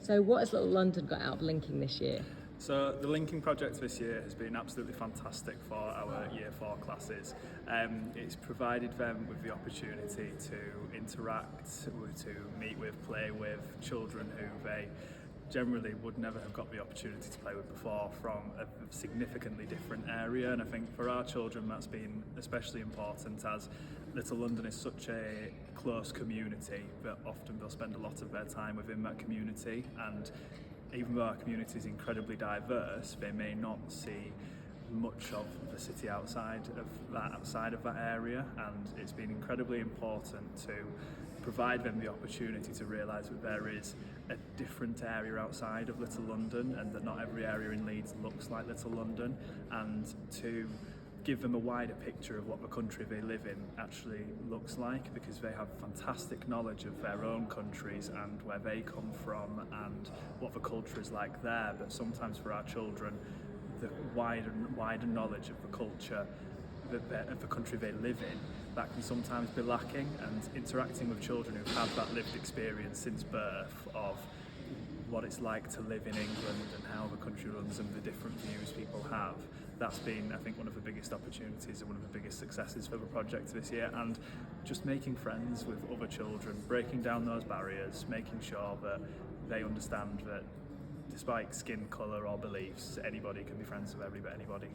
So what has Little London got out of linking this year? So the linking project this year has been absolutely fantastic for our Year 4 classes. It's provided them with the opportunity to interact, to meet with, play with children who they generally would never have got the opportunity to play with before from a significantly different area, and I think for our children that's been especially important, as Little London is such a close community that often they'll spend a lot of their time within that community, and even though our community is incredibly diverse, they may not see much of the city outside of that area, and it's been incredibly important to provide them the opportunity to realise that there is a different area outside of Little London, and that not every area in Leeds looks like Little London, and to give them a wider picture of what the country they live in actually looks like, because they have fantastic knowledge of their own countries and where they come from and what the culture is like there, but sometimes for our children the wider knowledge of the culture of the country they live in, that can sometimes be lacking, and interacting with children who've had that lived experience since birth of what it's like to live in England and how the country runs and the different views people have, that's been, I think, one of the biggest opportunities and one of the biggest successes for the project this year. And just making friends with other children, breaking down those barriers, making sure that they understand that despite skin colour or beliefs, anybody can be friends with anybody.